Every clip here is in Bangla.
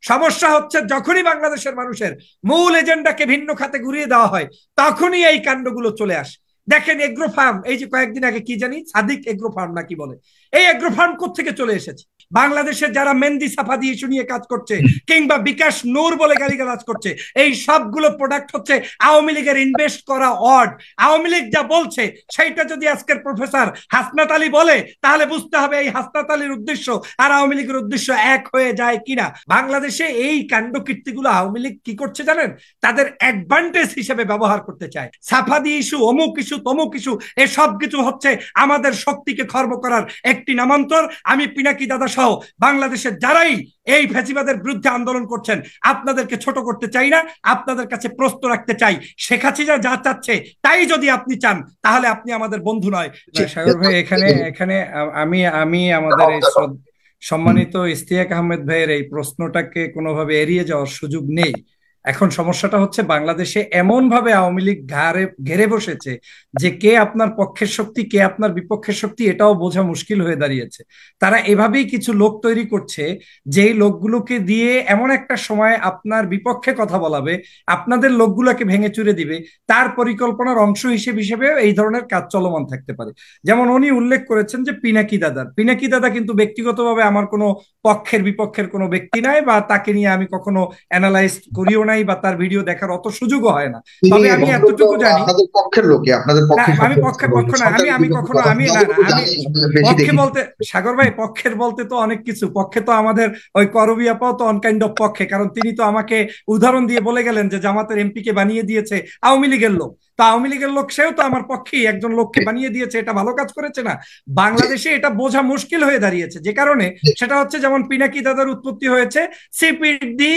সমস্যা হচ্ছে যখনই বাংলাদেশের মানুষের মূল এজেন্ডাকে ভিন্ন খাতে ঘুরিয়ে দেওয়া হয় তখনই এই কাণ্ডগুলো চলে আসে। দেখেন এগ্রো ফার্ম, এই যে কয়েকদিন আগে কি জানি সাদিক এগ্রো ফার্ম নাকি বলে, এই এগ্রো ফার্ম কোত্থেকে চলে এসেছে? বাংলাদেশের যারা মেহেন্দি সাফাদি ইস্যু নিয়ে কাজ করছে কিংবা বিকাশ নূর বলে গালিগালাজ করছে, এই সবগুলো প্রোডাক্ট হচ্ছে আওয়ামী লীগের ইনভেস্ট করা অড। আওয়ামী লীগ যা বলছে সেইটা যদি আজকের প্রফেসর হাসনাত আলী বলে তাহলে বুঝতে হবে এই হাসনাত আলীর উদ্দেশ্য আর আওয়ামী লীগের উদ্দেশ্য এক হয়ে যায় কিনা। বাংলাদেশে এই কাণ্ডকীর্তিগুলো আওয়ামী লীগ কি করছে জানেন? তাদের অ্যাডভান্টেজ হিসেবে ব্যবহার করতে চায়। সাফাদি ইস্যু, অমুক ইস্যু, তমুক ইস্যু, এসব কিছু হচ্ছে আমাদের শক্তিকে খর্ব করার একটি নামান্তর। আমি পিনাকি দাদা সহ বাংলাদেশের যারাই এই ফ্যাসিবাদের বিরুদ্ধে আন্দোলন করছেন আপনাদেরকে ছোট করতে চাই না, আপনাদের কাছে প্রশ্ন রাখতে চাই, শেখ হাসিনা যা চাচ্ছে তাই যদি আপনি চান তাহলে আপনি আমাদের বন্ধু নয়। সাগর ভাই, এখানে এখানে আমি আমি আমাদের এই সম্মানিত ইশতিয়াক আহমেদ ভাইয়ের এই প্রশ্নটাকে কোনোভাবে এড়িয়ে যাওয়ার সুযোগ নেই। এখন সমস্যাটা হচ্ছে বাংলাদেশে এমন ভাবে আওয়ামী লীগ ঘেরে বসেছে যে কে আপনার পক্ষের শক্তি কে আপনার বিপক্ষের শক্তি এটাও বোঝা মুশকিল হয়ে দাঁড়িয়েছে। তারা এভাবেই কিছু লোক তৈরি করছে যেই লোকগুলোকে দিয়ে এমন একটা সময় আপনার বিপক্ষে কথা বলাবে, আপনাদের লোকগুলোকে ভেঙে চুরে দিবে। তার পরিকল্পনার অংশ হিসেবে এই ধরনের কাজ চলমান থাকতে পারে। যেমন উনি উল্লেখ করেছেন যে পিনাকি দাদা কিন্তু ব্যক্তিগতভাবে আমার কোনো পক্ষের বিপক্ষের কোনো ব্যক্তি নাই, বা তাকে নিয়ে আমি কখনো অ্যানালাইজ করিও নাই, বা তার ভিডিও দেখার অত সুযোগও হয় না। তবে আমি এতটুকু জানি আপনাদের পক্ষের লোকই, আপনাদের পক্ষে আমি পক্ষ না, আমি না পক্ষে বলতে, সাগর ভাই পক্ষের বলতে তো অনেক কিছু। পক্ষে তো আমাদের ওই করবি আপাও তো অন কাইন্ড অফ পক্ষে, কারণ তিনি তো আমাকে উদাহরণ দিয়ে বলে গেলেন যে জামাতের এমপি কে বানিয়ে দিয়েছে আওয়ামী লীগের লোক। তো আওয়ামী লীগের লোক সেও তো আমার পক্ষেই, একজন লোককে বানিয়ে দিয়েছে, এটা ভালো কাজ করেছে না? বাংলাদেশে এটা বোঝা মুশকিল হয়ে দাঁড়িয়েছে, যে কারণে সেটা হচ্ছে যেমন পিনাকি দাদার উৎপত্তি হয়েছে সিপিডি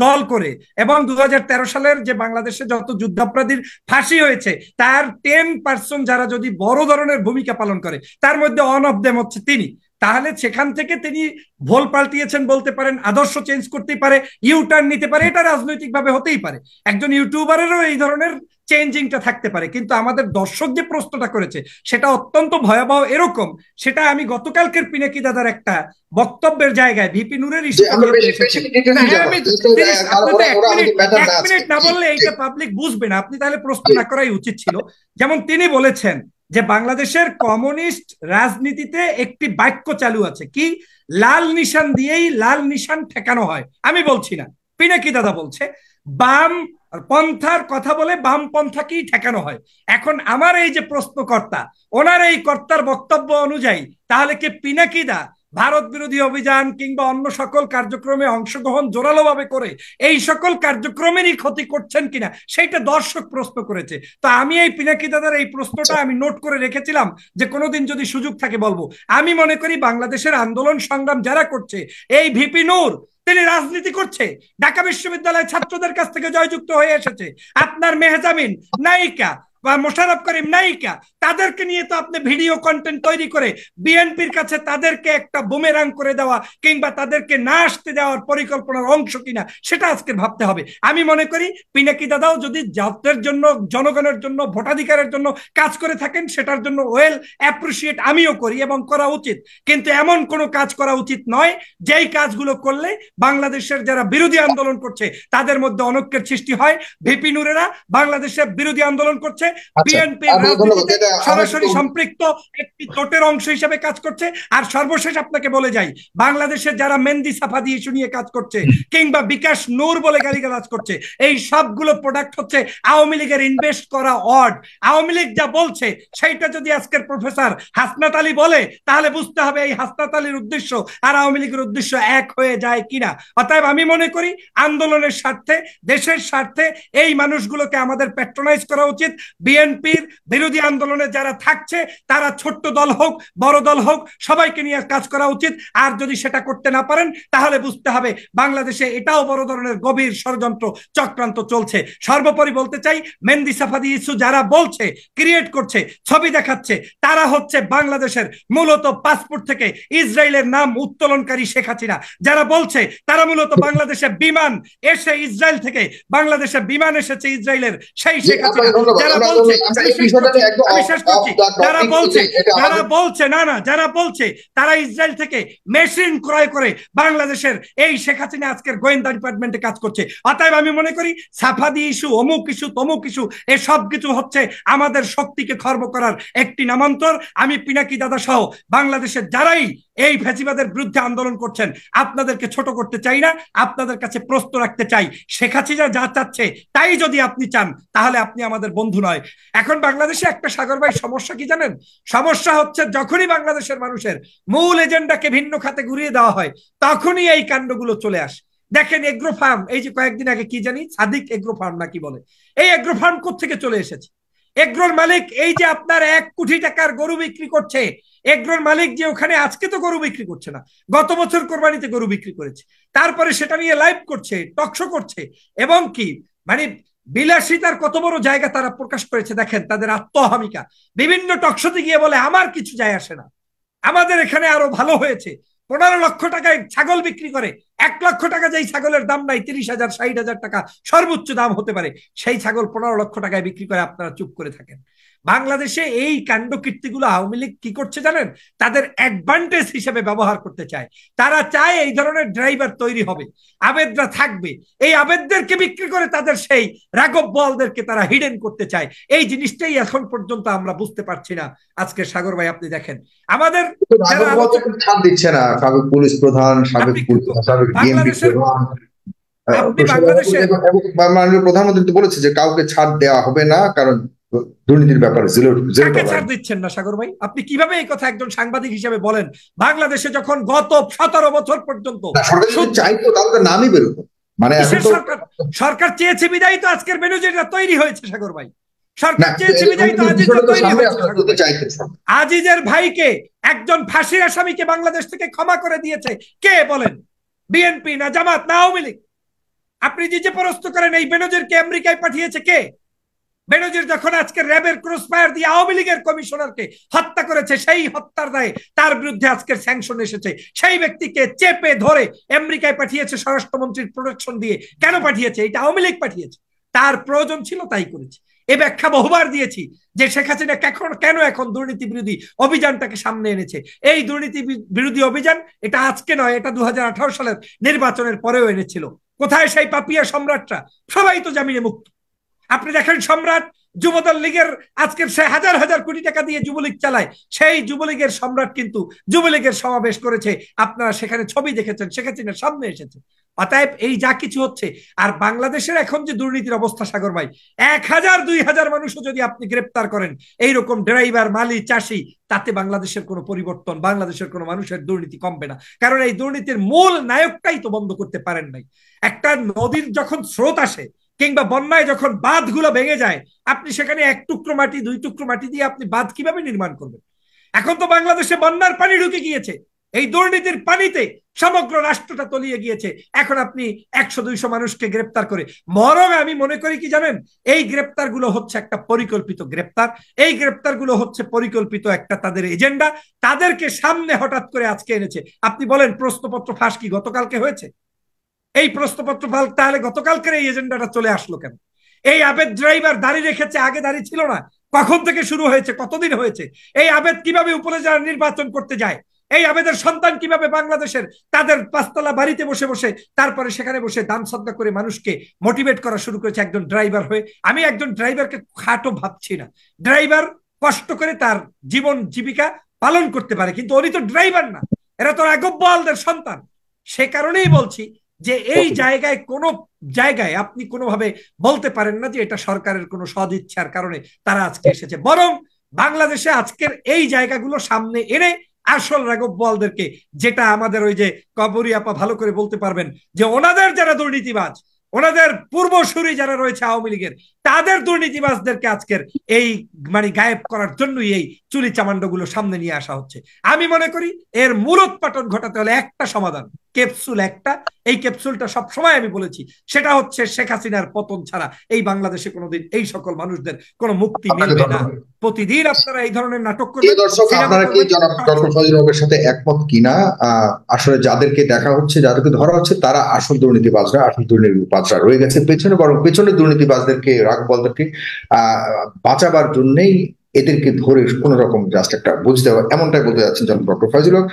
দল করে, এবং 2013 সালের যে বাংলাদেশে যত যুদ্ধাপরাধীর ফাঁসি হয়েছে তার 10% যারা যদি বড় ধরনের ভূমিকা পালন করে তার মধ্যে ওয়ান অফ দেম হচ্ছে তিনি। তাহলে সেখান থেকে তিনি ভোল পাল্টিয়েছেন বলতে পারেন, আদর্শ চেঞ্জ করতে পারে, ইউটার্ন নিতে পারে, এটা রাজনৈতিক ভাবে হতেই পারে। একজন ইউটিউবারেরও এই ধরনের চেঞ্জিংটা থাকতে পারে। কিন্তু আমাদের দর্শক যে প্রশ্নটা করেছে সেটা অত্যন্ত ভয়াবহ এরকম, সেটা আমি গতকালকের পিনাকি দাদার একটা বক্তব্যের জায়গায় ভিপি নূরের এক মিনিট না বললে এইটা পাবলিক বুঝবে না, আপনি তাহলে প্রশ্ন না করাই উচিত ছিল। যেমন তিনি বলেছেন যে বাংলাদেশের কমিউনিস্ট রাজনীতিতে একটি বাক্য চালু আছে, কি লাল নিশান দিয়েই লাল নিশান ঠেকানো হয়। আমি বলছি না, পিনাকি দাদা বলছে বাম পন্থার কথা বলে বাম পন্থাকেই ঠেকানো হয়। এখন আমার এই যে প্রশ্নকর্তা, ওনার এই কর্তার বক্তব্য অনুযায়ী তাহলে কি পিনাকি দা ভারত বিরোধী অভিযান কিংবা অন্য সকল কার্যক্রমে অংশগ্রহণ জোরালোভাবে করে এই সকল কার্যক্রমেরই ক্ষতি করছেন কিনা সেইটা দর্শক প্রশ্ন করেছে। তো আমি এই পিনাকি দাদার এই প্রশ্নটা আমি নোট করে রেখেছিলাম যে কোনোদিন যদি সুযোগ থাকে বলবো। আমি মনে করি বাংলাদেশের আন্দোলন সংগ্রাম যারা করছে, এই ভিপি নূর তিনি রাজনীতি করছে, ঢাকা বিশ্ববিদ্যালয়ের ছাত্রদের কাছ থেকে জয়যুক্ত হয়ে এসেছে। আপনার মেহজামিন নায়িকা বা মোশাররফ করিম নায়িকা, তাদেরকে নিয়ে তো আপনি ভিডিও কন্টেন্ট তৈরি করে বিএনপির কাছে তাদেরকে একটা বুমেরাং করে দেওয়া কিংবা তাদেরকে না আসতে দেওয়ার পরিকল্পনার অংশ কিনা সেটা আজকে ভাবতে হবে। আমি মনে করি পিনাকি দাদাও যদি জাতের জন্য, জনগণের জন্য, ভোটাধিকারের জন্য কাজ করে থাকেন সেটার জন্য ওয়েল অ্যাপ্রিসিয়েট আমিও করি এবং করা উচিত। কিন্তু এমন কোনো কাজ করা উচিত নয় যেই কাজগুলো করলে বাংলাদেশের যারা বিরোধী আন্দোলন করছে তাদের মধ্যে অনৈক্যের সৃষ্টি হয়। ভিপি নূরেরা বাংলাদেশের বিরোধী আন্দোলন করছে, বিএনপির রাজনীতিতে সরাসরি সম্পৃক্ত একটি জোটের অংশ হিসেবে কাজ করছে। আর সর্বশেষ আপনাকে বলে যাই, বাংলাদেশের যারা মেহেন্দি সাফাদি ইস্যু নিয়ে কাজ করছে কিংবা বিকাশ নূর বলে গালিগালাজ করছে, এই সবগুলো প্রোডাক্ট হচ্ছে আওয়ামী লীগের ইনভেস্ট করা অড। আওয়ামী লীগ যা বলছে সেইটা যদি আজকের প্রফেসর হাসনাত আলী বলে তাহলে বুঝতে হবে এই হাসনাত আলীর উদ্দেশ্য আর আওয়ামী লীগের উদ্দেশ্য এক হয়ে যায় কিনা। অতএব আমি মনে করি আন্দোলনের স্বার্থে, দেশের স্বার্থে এই মানুষগুলোকে আমাদের প্যাট্রোনাইজ করা উচিত। বিএনপির বিরোধী আন্দোলনে যারা থাকছে তারা ছোট্ট দল হোক বড় দল হোক সবাইকে নিয়ে কাজ করা উচিত। আর যদি সেটা করতে না পারেন তাহলে বুঝতে হবে বাংলাদেশে এটাও বড় ধরনের গভীর ষড়যন্ত্র চক্রান্ত চলছে। সর্বোপরি বলতে চাই, মেহেন্দি সাফাদি ইস্যু যারা বলছে, ক্রিয়েট করছে, ছবি দেখাচ্ছে, তারা হচ্ছে বাংলাদেশের মূলত পাসপোর্ট থেকে ইসরায়েলের নাম উত্তোলনকারী শেখ হাসিনা। যারা বলছে তারা মূলত বাংলাদেশে বিমান এসে ইসরায়েল থেকে বাংলাদেশে বিমান এসেছে ইসরায়েলের সেই শেখ হাসিনা। যারা বলছে তারা ইসরায়েল থেকে মেশিন ক্রয় করে বাংলাদেশের এই শেখ হাসিনা আজকের গোয়েন্দা ডিপার্টমেন্টে কাজ করছে। অতএব আমি মনে করি সাফাদি ইস্যু, অমুক ইস্যু, তমুক ইস্যু, এসব কিছু হচ্ছে আমাদের শক্তিকে খর্ব করার একটি নামান্তর। আমি পিনাকি দাদা সহ বাংলাদেশের যারাই এই ফ্যাসিবাদের বিরুদ্ধে আন্দোলন করছেন আপনাদেরকে ছোট করতে চাই না, আপনাদের কাছে প্রশ্ন রাখতে চাই, শেখ হাসিনা যা চাচ্ছে তাই যদি আপনি চান তাহলে আপনি আমাদের বন্ধু নয়। এখন বাংলাদেশে একটা সাগর ভাই সমস্যা কি জানেন? সমস্যা হচ্ছে যখনই বাংলাদেশের মানুষের মূল এজেন্ডাকে ভিন্ন খাতে ঘুরিয়ে দেওয়া হয় তখনই এই কাণ্ডগুলো চলে আসে। দেখেন এগ্রো ফার্ম, এই যে কয়েকদিন আগে কি জানি সাদিক এগ্রো ফার্ম নাকি বলে, এই এগ্রো ফার্ম কোত্থেকে চলে এসেছে? এগ্রোর মালিক এই যে আপনার 1 কোটি টাকার গরু বিক্রি করছে, এগ্রোর মালিক যে ওখানে আজকে তো গরু বিক্রি করছে না, গত বছর কোরবানিতে গরু বিক্রি করেছে, তারপরে সেটা নিয়ে লাইভ করছে, টকশো করছে, এবং কি মানে বিলাসিতার কত বড় জায়গা তারা প্রকাশ করেছে। দেখেন তাদের আত্মহামিকা, বিভিন্ন টকশোতে গিয়ে বলে আমার কিছু যায় আসে না, আমাদের এখানে আরো ভালো হয়েছে। 15 লক্ষ টাকায় ছাগল বিক্রি করে, 1 লক্ষ টাকা যেই ছাগলের দাম নাই, 30,000 60,000 টাকা সর্বোচ্চ দাম হতে পারে, সেই ছাগল 15 লক্ষ টাকায় বিক্রি করে আপনারা চুপ করে থাকেন। বাংলাদেশে এই কাণ্ড কীর্তিগুলো আওয়ামী লীগ কি করছে জানেন? তাদের অ্যাডভান্টেজ হিসেবে ব্যবহার করতে চায়। তারা চায় এই ধরনের ড্রাইভার তৈরি হবে, আবেদরা থাকবে, এই আবেদদেরকে বিক্রি করে তাদের সেই রাঘব বোয়ালদেরকে তারা হিডেন করতে চায়। এই জিনিসটাই এখন পর্যন্ত আমরা বুঝতে পারছি না। আজকে সাগর ভাই আপনি দেখেন আমাদের ছাড় দিচ্ছে না সাবেক পুলিশ প্রধান, সাবেক বিএনপি প্রধান, মাননীয় প্রধানমন্ত্রী তো বলেছে যে কাউকে ছাড় দেওয়া হবে না, কারণ দুর্নীতির ব্যাপারে ছাড় দিচ্ছেন না। সাগর ভাই আপনি কিভাবে এই কথা একজন সাংবাদিক হিসেবে বলেন? বাংলাদেশে যখন গত 17 বছর পর্যন্ত চাইতো তাহলে নামই বেরোতো, মানে সরকার চেয়েছে বিদায়ী তো আজকের বেনজিররা তৈরি হয়েছে। সাগর ভাই সরকার চেয়েছে বিদায়ী তো আজিজরা তৈরি হয়েছে। আজিজের ভাইকে একজন ফাঁসির আসামিকে বাংলাদেশ থেকে ক্ষমা করে দিয়েছে কে বলেন? বিএনপি না জামাত না আওয়ামী লীগ? আপনি যে প্রশ্ন করেন এই বেনজিরকে আমেরিকায় পাঠিয়েছে কে? বেনজির যখন আজকে র্যাবের ক্রসফায়ার দিয়ে আওয়ামী লীগের কমিশনারকে হত্যা করেছে, সেই হত্যার দায়ে তার বিরুদ্ধে আজকের স্যাংশন এসেছে, সেই ব্যক্তিকে চেপে ধরে আমেরিকায় পাঠিয়েছে স্বরাষ্ট্রমন্ত্রীর প্রোটেকশন দিয়ে। কেন পাঠিয়েছে? এটা আওয়ামী লীগ পাঠিয়েছে, তার প্রয়োজন ছিল তাই করেছে। এ ব্যাখ্যা বহুবার দিয়েছি যে শেখ হাসিনা কেন এখন দুর্নীতি বিরোধী অভিযানটাকে সামনে এনেছে। এই দুর্নীতি বিরোধী অভিযান এটা আজকে নয়, এটা 2018 সালের নির্বাচনের পরেও এনেছিল। কোথায় সেই পাপিয়া সম্রাটরা? সবাই তো জামিনে মুক্ত। আপনি দেখেন সম্রাট যুবদল লীগের আজকের সে হাজার হাজার কোটি টাকা দিয়ে যুবলীগ চালায়, সেই যুবলীগের সম্রাট কিন্তু যুবলীগের সমাবেশ করেছে, আপনারা সেখানে ছবি দেখেছেন, শেখ হাসিনার সামনে এসেছে। অতএব এই যা কিছু হচ্ছে, আর বাংলাদেশের এখন যে দুর্নীতির অবস্থা সাগর ভাই, 1000-2000 মানুষও যদি আপনি গ্রেপ্তার করেন এইরকম ড্রাইভার, মালি, চাষি, তাতে বাংলাদেশের কোনো পরিবর্তন, বাংলাদেশের কোনো মানুষের দুর্নীতি কমবে না। কারণ এই দুর্নীতির মূল নায়কটাই তো বন্ধ করতে পারেন নাই। একটা নদীর যখন স্রোত আসে কিংবা বন্যায় যখন বাঁধগুলো ভেঙে যায়, আপনি সেখানে 1 টুকরো মাটি 2 টুকরো মাটি দিয়ে আপনি বাঁধ কিভাবে নির্মাণ করবেন? এখন তো বাংলাদেশে বন্যার পানি ঢুকে গিয়েছে, এই দুর্নীতির পানিতে সমগ্র রাষ্ট্রটা তলিয়ে গিয়েছে। এখন আপনি 100-200 মানুষকে গ্রেপ্তার করে, বরং আমি মনে করি কি জানেন, এই গ্রেপ্তার গুলো হচ্ছে একটা পরিকল্পিত গ্রেপ্তার, এই গ্রেপ্তার গুলো হচ্ছে পরিকল্পিত একটা তাদের এজেন্ডা, তাদেরকে সামনে হঠাৎ করে আজকে এনেছে। আপনি বলেন প্রশ্নপত্র ফাঁস কি গতকালকে হয়েছে? এই প্রশ্নপত্র তাহলে গতকালকের এই এজেন্ডাটা চলে আসলো কেন? এই আবেদ ড্রাইভার দাড়ি রেখেছে, আগে দাড়ি ছিল না, কখন থেকে শুরু হয়েছে, কতদিন হয়েছে? এই আবেদ কিভাবে উপরে যারা নির্বাচন করতে যায়, এই আবেদের সন্তান কিভাবে বাংলাদেশের তাদের 5তলা বাড়িতে বসে বসে তারপরে সেখানে বসে দান সদকা করে মানুষকে মোটিভেট করা শুরু করেছে একজন ড্রাইভার হয়ে। আমি একজন ড্রাইভারকে খাটো ভাবছি না, ড্রাইভার কষ্ট করে তার জীবন জীবিকা পালন করতে পারে, কিন্তু উনি তো ড্রাইভার না, এরা তো রাঘব বোয়ালদের সন্তান। সে কারণেই বলছি যে এই জায়গায় কোনো জায়গায় আপনি কোনোভাবে বলতে পারেন না যে এটা সরকারের কোনো সদিচ্ছার কারণে তারা আজকে এসেছে, বরং বাংলাদেশে আজকের এই জায়গাগুলো সামনে এনে আসল রাঘব বোয়ালদেরকে, যেটা আমাদের ওই যে কবরী আপা ভালো করে বলতে পারবেন, যে ওনাদের যারা দুর্নীতিবাজ, ওনাদের পূর্বসূরি যারা রয়েছে আওয়ামী লীগের, তাদের দুর্নীতিবাজদেরকে আজকের এই মানে গায়েব করার জন্যই এই চুলি চামান্ডগুলো সামনে নিয়ে আসা হচ্ছে। আমি মনে করি এর মূলোৎপাটন ঘটাতে হলে একটা সমাধান, ক্যাপসুল একটা, এই ক্যাপসুলটা সবসময় আমি বলেছি, সেটা হচ্ছে শেখ হাসিনার পতন ছাড়া এই বাংলাদেশে কোনোদিন এই সকল মানুষদের কোনো মুক্তি মিলবে না। প্রতিদিন আপনারা এই ধরনের নাটক করবেন। দর্শক, আপনারা কি জনাব ডক্টর ফজলুল হকের সাথে একমত কিনা? আসলে যাদেরকে দেখা হচ্ছে, যাদেরকে ধরা হচ্ছে, তারা আসল দুর্নীতিবাজরা, আসল দুর্নীতিবাজরা রয়ে গেছে পেছনে, বরং পেছনে দুর্নীতিবাজদেরকে, রাগবলদেরকে বাঁচাবার জন্যই এদেরকে ধরে কোন রকম জাস্ট একটা বুঝতে হবে, এমনটাই বলতে যাচ্ছেন জনাব ডক্টর ফজলুল হক।